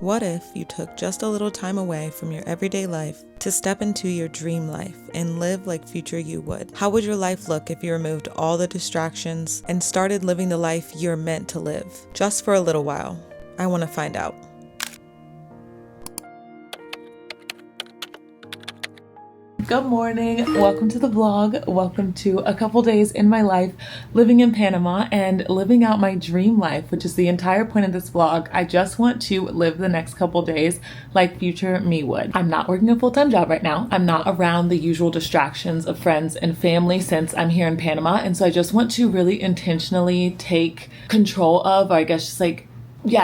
What if you took just a little time away from your everyday life to step into your dream life and live like future you would? How would your life look if you removed all the distractions and started living the life you're meant to live? Just for a little while. I want to find out. Good morning, welcome to the vlog. Welcome to a couple days in my life living in Panama and living out my dream life, which is the entire point of this vlog. I just want to live the next couple days like future me would. I'm not working a full-time job right now. I'm not around the usual distractions of friends and family since I'm here in Panama, and so I just want to really intentionally take control of, or I guess just like,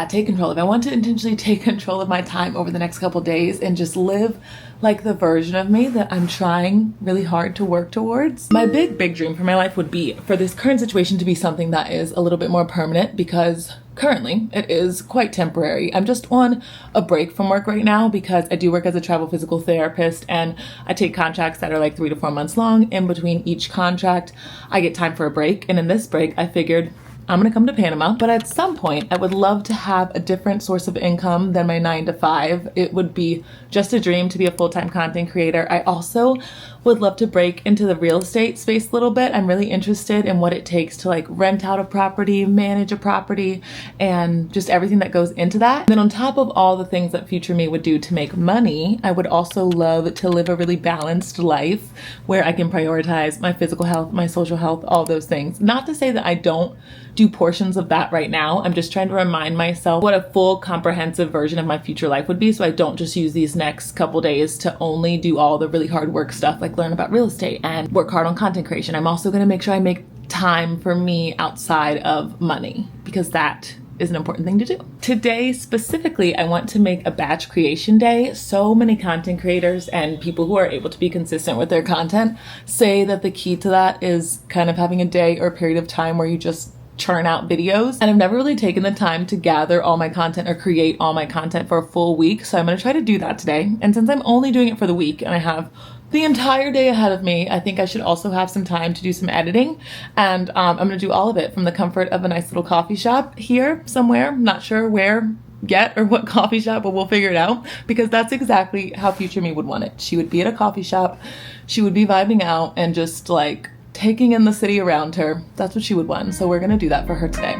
take control of. I want to intentionally take control of my time over the next couple days and just live like the version of me that I'm trying really hard to work towards. My big dream for my life would be for this current situation to be something that is a little bit more permanent, because currently it is quite temporary. I'm just on a break from work right now because I do work as a travel physical therapist and I take contracts that are like 3 to 4 months long. In between each contract, I get time for a break. And in this break, I figured I'm gonna come to Panama, but at some point I would love to have a different source of income than my 9 to 5. It would be just a dream to be a full-time content creator. I also would love to break into the real estate space a little bit. I'm really interested in what it takes to like rent out a property, manage a property, and just everything that goes into that. And then on top of all the things that future me would do to make money, I would also love to live a really balanced life where I can prioritize my physical health, my social health, all those things. Not to say that I don't do portions of that right now. I'm just trying to remind myself what a full comprehensive version of my future life would be, so I don't just use these next couple days to only do all the really hard work stuff like learn about real estate and work hard on content creation. I'm also going to make sure I make time for me outside of money, because that is an important thing to do. Today specifically, I want to make a batch creation day. So many content creators and people who are able to be consistent with their content say that the key to that is kind of having a day or a period of time where you just churn out videos, and I've never really taken the time to gather all my content or create all my content for a full week, so I'm going to try to do that today. And since I'm only doing it for the week and I have the entire day ahead of me, I think I should also have some time to do some editing, and I'm going to do all of it from the comfort of a nice little coffee shop here somewhere. Not sure where yet or what coffee shop, but we'll figure it out, because that's exactly how future me would want it. She would be at a coffee shop, she would be vibing out and just like taking in the city around her. That's what she would want. So we're gonna do that for her today.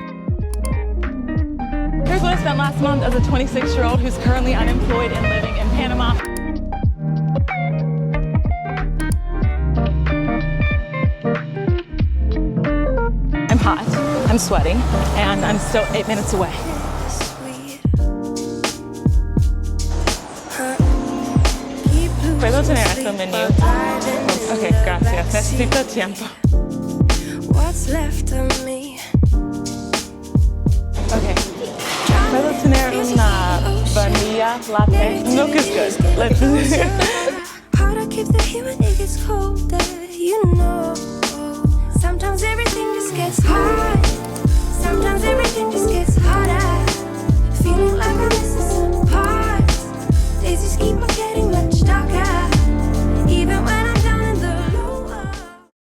Here's what I spent last month as a 26-year-old who's currently unemployed and living in Panama. I'm hot, I'm sweating, and I'm still 8 minutes away. ¿Puedo tener eso menú? Okay, gracias. Necesito tiempo. What's left of me? Okay. ¿Puedo tener una vanilla latte? Milk is good. Let's do it. How to keep the heat when it gets colder, you know. Sometimes everything just gets hot. Sometimes everything just gets hotter. Feeling like I'm missing some parts. Days just keep on getting much darker.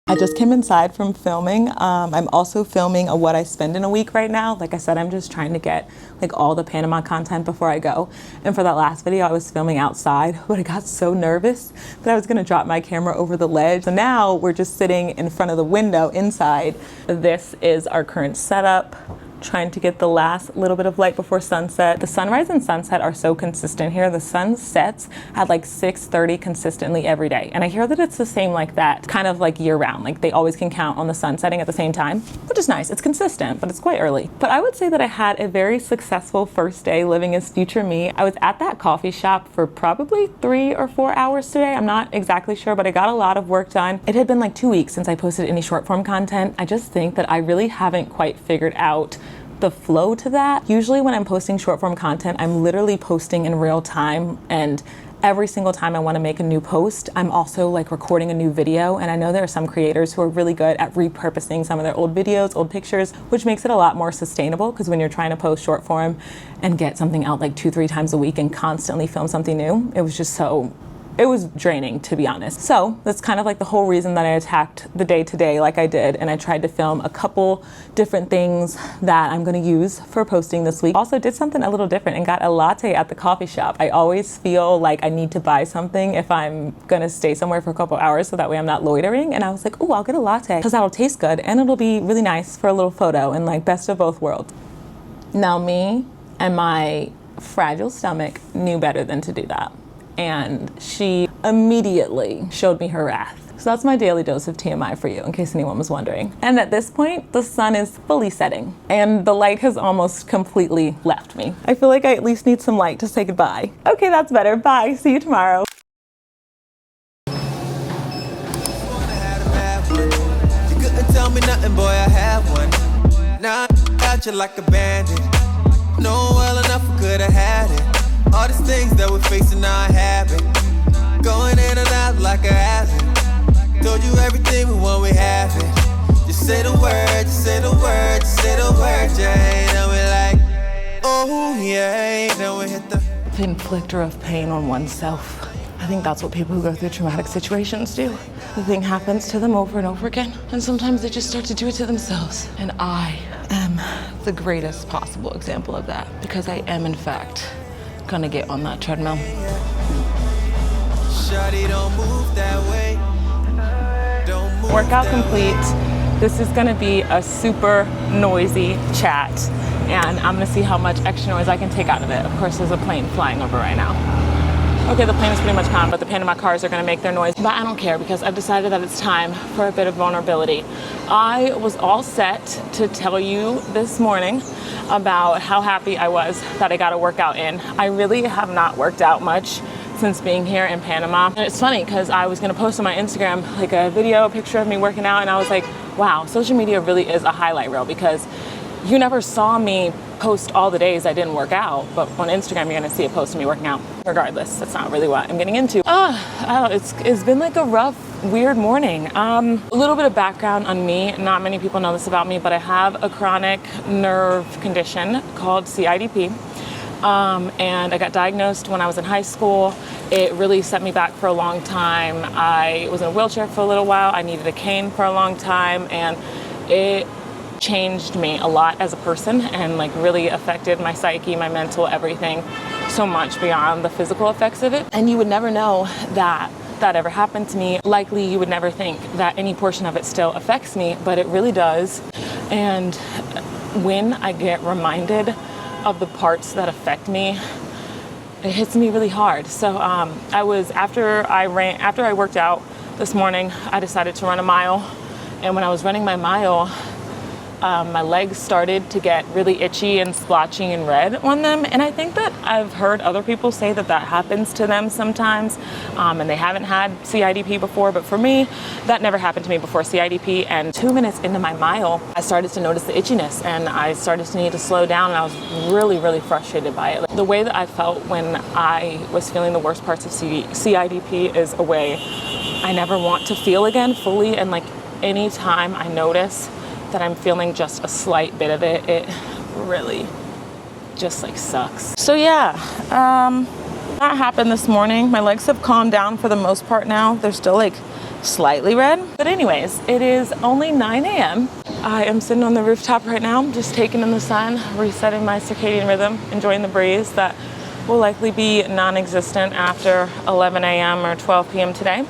I just came inside from filming. I'm also filming a what I spend in a week right now. Like I said, I'm just trying to get like all the Panama content before I go. And for that last video, I was filming outside, but I got so nervous that I was gonna drop my camera over the ledge. So now we're just sitting in front of the window inside. This is our current setup. Trying to get the last little bit of light before sunset. The sunrise and sunset are so consistent here. The sun sets at like 6:30 consistently every day. And I hear that it's the same like that, kind of like year round. Like they always can count on the sun setting at the same time, which is nice. It's consistent, but it's quite early. But I would say that I had a very successful first day living as future me. I was at that coffee shop for probably 3 or 4 hours today. I'm not exactly sure, but I got a lot of work done. It had been like 2 weeks since I posted any short form content. I just think that I really haven't quite figured out the flow to that. Usually when I'm posting short form content, I'm literally posting in real time, and every single time I want to make a new post, I'm also like recording a new video. And I know there are some creators who are really good at repurposing some of their old videos, old pictures, which makes it a lot more sustainable, because when you're trying to post short form and get something out like 2-3 times a week and constantly film something new, it was just so it was draining, to be honest. So that's kind of like the whole reason that I attacked the day today like I did, and I tried to film a couple different things that I'm gonna use for posting this week. Also did something a little different and got a latte at the coffee shop. I always feel like I need to buy something if I'm gonna stay somewhere for a couple hours so that way I'm not loitering, and I was like, oh, I'll get a latte because that'll taste good and it'll be really nice for a little photo and like best of both worlds. Now me and my fragile stomach knew better than to do that. And she immediately showed me her wrath. So that's my daily dose of TMI for you, in case anyone was wondering. And at this point, the sun is fully setting and the light has almost completely left me. I feel like I at least need some light to say goodbye. Okay, that's better. Bye. See you tomorrow. You couldn't tell me nothing, boy, I have one. Now I got you like a bandit. Know well enough I could've had it. All these things that we're facing now I have it. Going in and out like a hazard. Told you everything we want, we have it. Just say the word, just say the word, just say the word, yeah. Then we like, oh yeah. Then we hit the Inflictor of pain on oneself. I think that's what people who go through traumatic situations do. The thing happens to them over and over again, and sometimes they just start to do it to themselves. And I am the greatest possible example of that, because I am, in fact, gonna get on that treadmill. shawty, don't move that way. Don't move Workout that complete. This is gonna be a super noisy chat, and I'm gonna see how much extra noise I can take out of it. Of course, there's a plane flying over right now. Okay, the plane is pretty much gone, but the Panama cars are gonna make their noise. But I don't care, because I've decided that it's time for a bit of vulnerability. I was all set to tell you this morning about how happy I was that I got a workout in. I really have not worked out much since being here in Panama. And it's funny, because I was gonna post on my Instagram like a video, a picture of me working out, and I was like, wow, social media really is a highlight reel, because you never saw me post all the days I didn't work out, but on Instagram you're gonna see a post of me working out. Regardless, that's not really what I'm getting into. It's been like a rough, weird morning. A little bit of background on me. Not many people know this about me, but I have a chronic nerve condition called CIDP. And I got diagnosed when I was in high school. It really set me back for a long time. I was in a wheelchair for a little while. I needed a cane for a long time, and it changed me a lot as a person, and like really affected my psyche, my mental, everything, so much beyond the physical effects of it. And you would never know that that ever happened to me. Likely you would never think that any portion of it still affects me, but it really does. And when I get reminded of the parts that affect me, it hits me really hard. So after I worked out this morning, I decided to run a mile. And when I was running my mile, my legs started to get really itchy and splotchy and red on them. And I think that I've heard other people say that that happens to them sometimes, and they haven't had CIDP before. But for me, that never happened to me before CIDP. And 2 minutes into my mile, I started to notice the itchiness, and I started to need to slow down, and I was really, really frustrated by it. Like, the way that I felt when I was feeling the worst parts of CIDP is a way I never want to feel again fully. And like anytime I notice that I'm feeling just a slight bit of it, it really just like sucks. So yeah, that happened this morning. My legs have calmed down for the most part now. They're still like slightly red. But anyways, it is only 9 a.m. I am sitting on the rooftop right now, just taking in the sun, resetting my circadian rhythm, enjoying the breeze that will likely be non-existent after 11 a.m. or 12 p.m. today.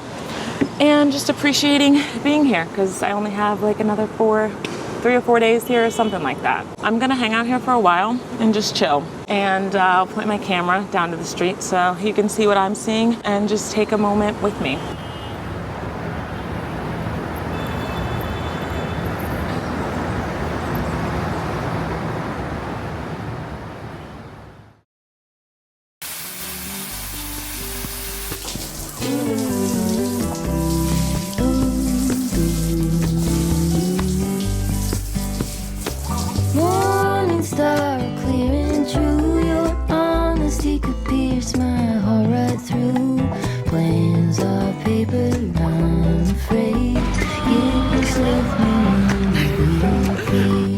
And just appreciating being here, because I only have like another 3 or 4 days here or something like that. I'm gonna hang out here for a while and just chill. And I'll point my camera down to the street so you can see what I'm seeing and just take a moment with me. Morning star, clear and true. Your honesty could pierce my heart right through. Plans are paper, I'm afraid you just left me free.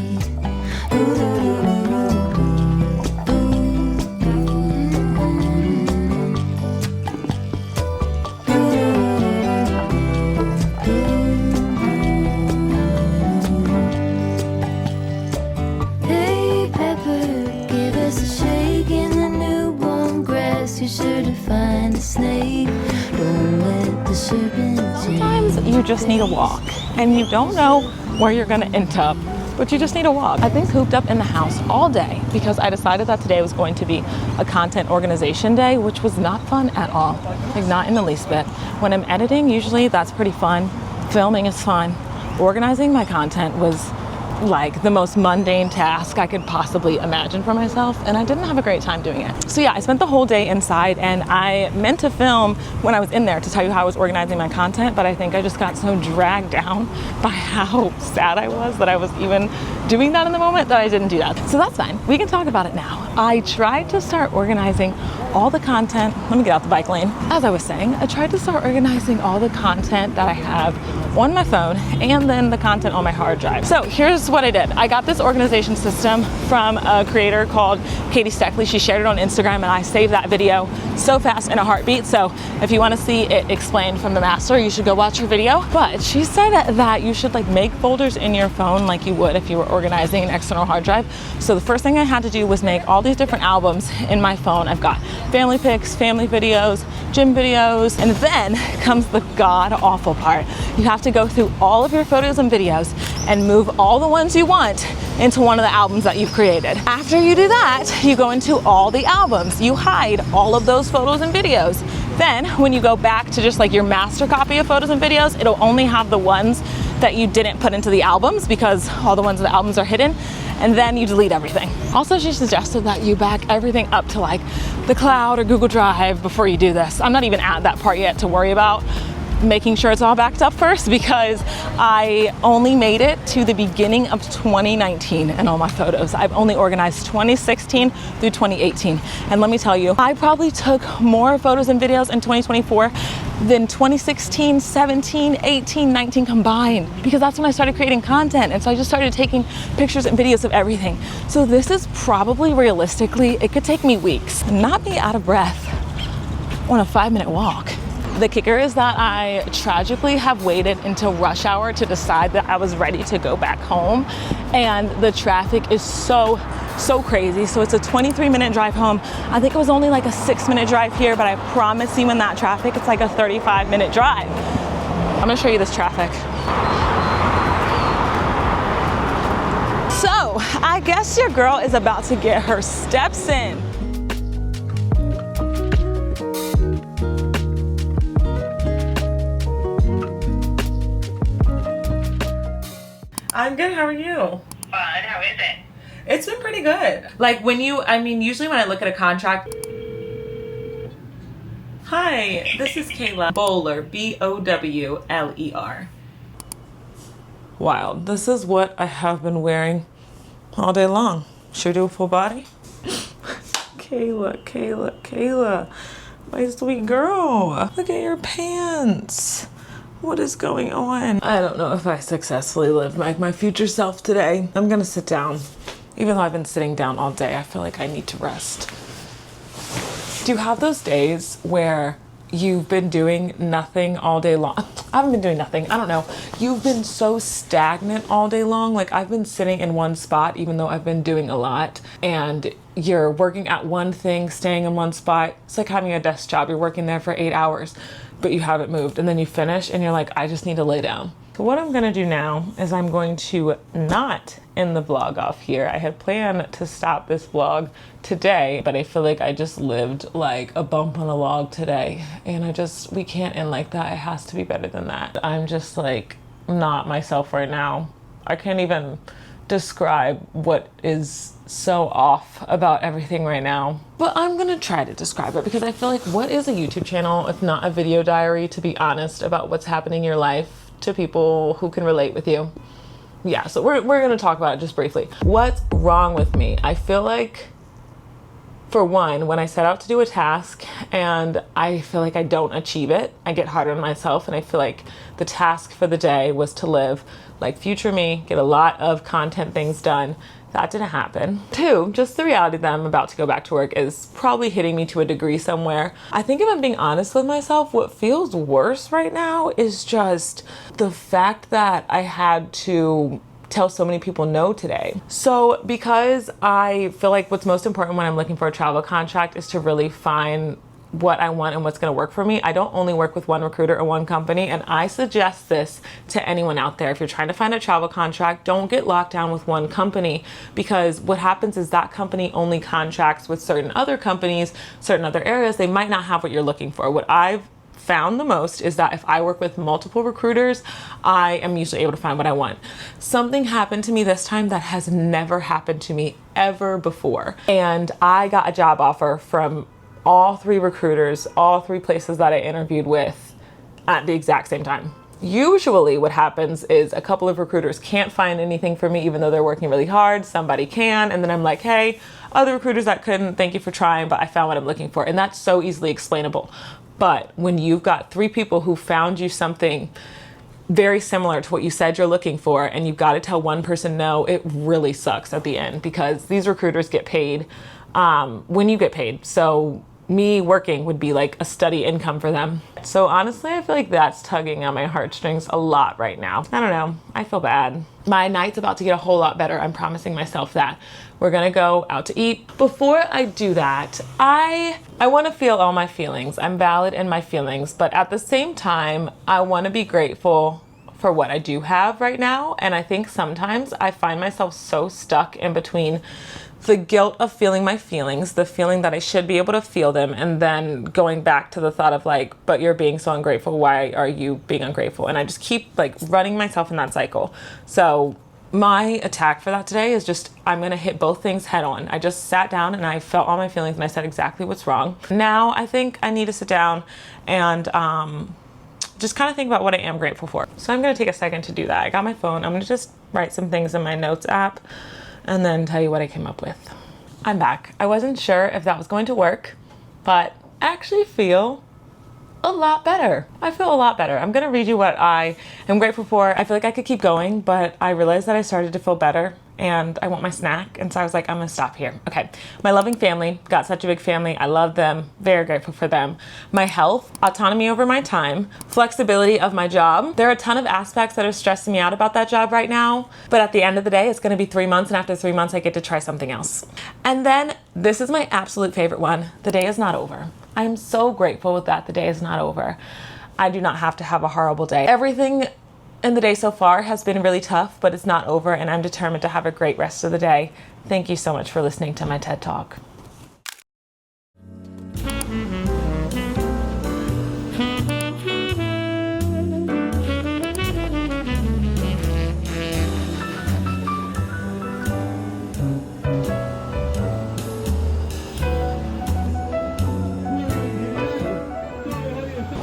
be sure to find the snake. Don't let the serpent in. Sometimes you just need a walk and you don't know where you're gonna end up, but you just need a walk. I've been cooped up in the house all day because I decided that today was going to be a content organization day, which was not fun at all, like not in the least bit. When I'm editing, usually that's pretty fun. Filming is fun. Organizing my content was like the most mundane task I could possibly imagine for myself, and I didn't have a great time doing it. So yeah, I spent the whole day inside, and I meant to film when I was in there to tell you how I was organizing my content, but I think I just got so dragged down by how sad I was that I was even doing that in the moment that I didn't do that. So that's fine. We can talk about it now. I tried to start organizing all the content. Let me get out the bike lane. As I was saying, I tried to start organizing all the content that I have on my phone and then the content on my hard drive. So here's what I did. I got this organization system from a creator called Katie Steckley. She shared it on Instagram, and I saved that video so fast in a heartbeat. So if you want to see it explained from the master, you should go watch her video. But she said that you should like make folders in your phone like you would if you were organizing an external hard drive. So the first thing I had to do was make all these different albums in my phone. I've got family pics, family videos, gym videos, and then comes the god awful part. You have to go through all of your photos and videos and move all the ones you want into one of the albums that you've created. After you do that, you go into all the albums. You hide all of those photos and videos. Then when you go back to just like your master copy of photos and videos, it'll only have the ones that you didn't put into the albums because all the ones in the albums are hidden, and then you delete everything. Also, she suggested that you back everything up to like the cloud or Google Drive before you do this. I'm not even at that part yet to worry about making sure it's all backed up first, because I only made it to the beginning of 2019 in all my photos. I've only organized 2016 through 2018. And let me tell you, I probably took more photos and videos in 2024 than 2016, 17, 18, 19 combined, because that's when I started creating content. And so I just started taking pictures and videos of everything. So this is probably realistically, it could take me weeks, not be out of breath on a 5-minute walk. The kicker is that I tragically have waited until rush hour to decide that I was ready to go back home. And the traffic is so crazy. So it's a 23-minute drive home. I think it was only like a 6-minute drive here, but I promise you in that traffic, it's like a 35-minute drive. I'm gonna show you this traffic. So I guess your girl is about to get her steps in. I'm good, how are you? Fun, how is it? It's been pretty good. Like usually when I look at a contract. Hi, this is Kayla Bowler, Bowler. Wild, this is what I have been wearing all day long. Should we do a full body? Kayla, my sweet girl. Look at your pants. What is going on? I don't know if I successfully lived like my future self today. I'm gonna sit down. Even though I've been sitting down all day, I feel like I need to rest. Do you have those days where you've been doing nothing all day long? I haven't been doing nothing. I don't know. You've been so stagnant all day long. Like I've been sitting in one spot even though I've been doing a lot, and you're working at one thing, staying in one spot. It's like having a desk job. You're working there for 8 hours, but you haven't moved, and then you finish and you're like, I just need to lay down. So what I'm gonna do now is I'm going to not end the vlog off here. I had planned to stop this vlog today, but I feel like I just lived like a bump on a log today, and we can't end like that. It has to be better than that. I'm just like not myself right now. I can't even describe what is so off about everything right now, but I'm gonna try to describe it, because I feel like what is a YouTube channel if not a video diary, to be honest, about what's happening in your life to people who can relate with you. Yeah, so we're gonna talk about it just briefly. What's wrong with me? I feel like, for one, when I set out to do a task and I feel like I don't achieve it, I get hard on myself, and I feel like the task for the day was to live like future me, get a lot of content things done. That didn't happen. Two, just the reality that I'm about to go back to work is probably hitting me to a degree somewhere. I think if I'm being honest with myself, what feels worse right now is just the fact that I had to tell so many people no today. So because I feel like what's most important when I'm looking for a travel contract is to really find what I want and what's going to work for me. I don't only work with one recruiter or one company, and I suggest this to anyone out there. If you're trying to find a travel contract, don't get locked down with one company, because what happens is that company only contracts with certain other companies, certain other areas. They might not have what you're looking for. What I've found the most is that if I work with multiple recruiters, I am usually able to find what I want. Something happened to me this time that has never happened to me ever before. And I got a job offer from all 3 recruiters, all 3 places that I interviewed with at the exact same time. Usually what happens is a couple of recruiters can't find anything for me, even though they're working really hard. Somebody can, and then I'm like, hey, other recruiters that couldn't, thank you for trying, but I found what I'm looking for. And that's so easily explainable. But when you've got 3 people who found you something very similar to what you said you're looking for, and you've got to tell one person no, it really sucks at the end, because these recruiters get paid when you get paid. So me working would be like a steady income for them. So honestly, I feel like that's tugging on my heartstrings a lot right now. I don't know. I feel bad. My night's about to get a whole lot better. I'm promising myself that. We're gonna go out to eat. Before I do that, I want to feel all my feelings. I'm valid in my feelings, but at the same time, I want to be grateful for what I do have right now. And I think sometimes I find myself so stuck in between the guilt of feeling my feelings, the feeling that I should be able to feel them, and then going back to the thought of like, but you're being so ungrateful. Why are you being ungrateful? And I just keep like running myself in that cycle. So my attack for that today is just, I'm going to hit both things head on. I just sat down and I felt all my feelings and I said exactly what's wrong. Now I think I need to sit down and just kind of think about what I am grateful for. So I'm going to take a second to do that. I got my phone. I'm going to just write some things in my notes app and then tell you what I came up with. I'm back. I wasn't sure if that was going to work, but I actually feel a lot better. I feel a lot better. I'm gonna read you what I am grateful for. I feel like I could keep going, but I realized that I started to feel better and I want my snack. And so I was like, I'm gonna stop here. Okay. My loving family, got such a big family. I love them. Very grateful for them. My health, autonomy over my time, flexibility of my job. There are a ton of aspects that are stressing me out about that job right now, but at the end of the day, it's gonna be 3 months, and after 3 months, I get to try something else. And then this is my absolute favorite one. The day is not over. I'm so grateful that the day is not over. I do not have to have a horrible day. Everything in the day so far has been really tough, but it's not over, and I'm determined to have a great rest of the day. Thank you so much for listening to my TED Talk.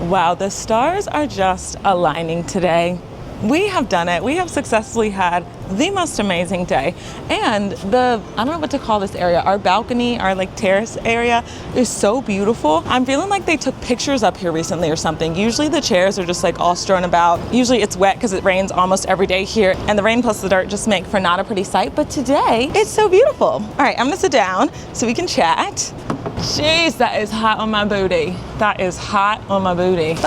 Wow, the stars are just aligning today. We have done it. We have successfully had the most amazing day. And I don't know what to call this area, our balcony, our like terrace area is so beautiful. I'm feeling like they took pictures up here recently or something. Usually the chairs are just like all strewn about. Usually it's wet because it rains almost every day here, and the rain plus the dirt just make for not a pretty sight. But today it's so beautiful. All right, I'm gonna sit down so we can chat. Jeez, that is hot on my booty. That is hot on my booty.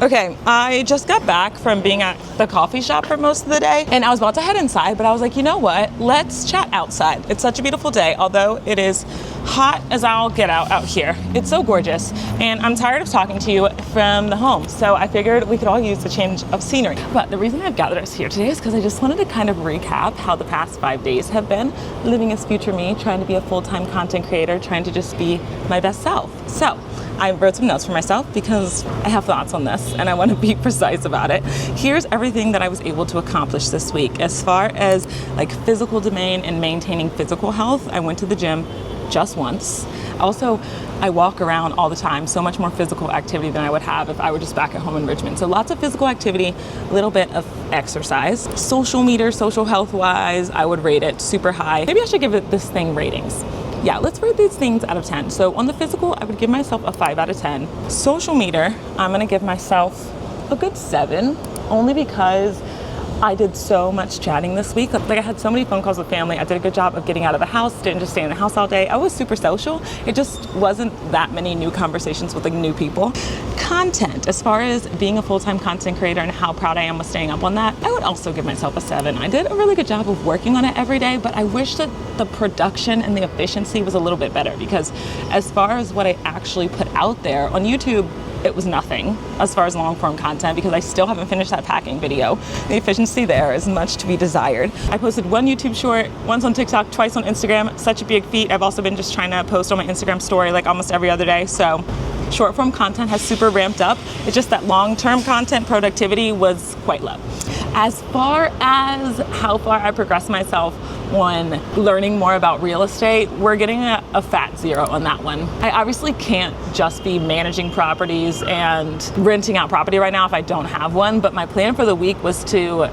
Okay, I just got back from being at the coffee shop for most of the day, and I was about to head inside, but I was like, you know what? Let's chat outside. It's such a beautiful day, although it is hot as I'll get out here. It's so gorgeous, and I'm tired of talking to you from the home, so I figured we could all use a change of scenery. But the reason I've gathered us here today is because I just wanted to kind of recap how the past 5 days have been living as future me, trying to be a full-time content creator, trying to just be my best self. So I wrote some notes for myself because I have thoughts on this and I want to be precise about it. Here's everything that I was able to accomplish this week. As far as like physical domain and maintaining physical health, I went to the gym just once. Also, I walk around all the time, so much more physical activity than I would have if I were just back at home in Richmond. So lots of physical activity, a little bit of exercise. Social meter, social health wise, I would rate it super high. Maybe I should give it this thing ratings. Yeah, let's rate these things out of 10. So on the physical, I would give myself a 5 out of 10. Social meter, I'm gonna give myself a good 7, only because I did so much chatting this week. Like I had so many phone calls with family. I did a good job of getting out of the house, didn't just stay in the house all day. I was super social. It just wasn't that many new conversations with like new people. Content, as far as being a full-time content creator and how proud I am with staying up on that, I would also give myself a 7. I did a really good job of working on it every day, but I wish that the production and the efficiency was a little bit better, because as far as what I actually put out there on YouTube, it was nothing as far as long form content, because I still haven't finished that packing video. The efficiency there is much to be desired. I posted 1 YouTube short, once on TikTok, twice on Instagram. Such a big feat. I've also been just trying to post on my Instagram story like almost every other day. So short form content has super ramped up. It's just that long-term content productivity was quite low. As far as how far I progressed myself on learning more about real estate, we're getting a fat 0 on that one. I obviously can't just be managing properties and renting out property right now if I don't have one, but my plan for the week was to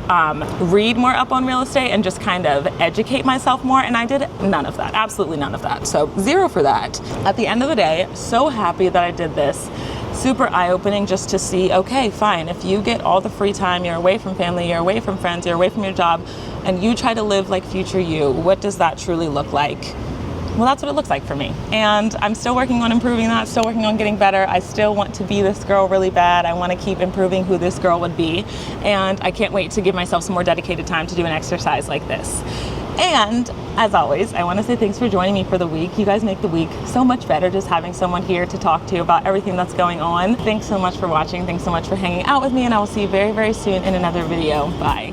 read more up on real estate and just kind of educate myself more, and I did none of that, absolutely none of that. So 0 for that. At the end of the day, so happy that I did this. Super eye-opening just to see, okay, fine, if you get all the free time, you're away from family, you're away from friends, you're away from your job, and you try to live like future you, what does that truly look like? Well, that's what it looks like for me. And I'm still working on improving that, still working on getting better. I still want to be this girl really bad. I want to keep improving who this girl would be. And I can't wait to give myself some more dedicated time to do an exercise like this. And as always, I want to say thanks for joining me for the week. You guys make the week so much better just having someone here to talk to about everything that's going on. Thanks so much for watching. Thanks so much for hanging out with me, and I will see you very, very soon in another video. Bye.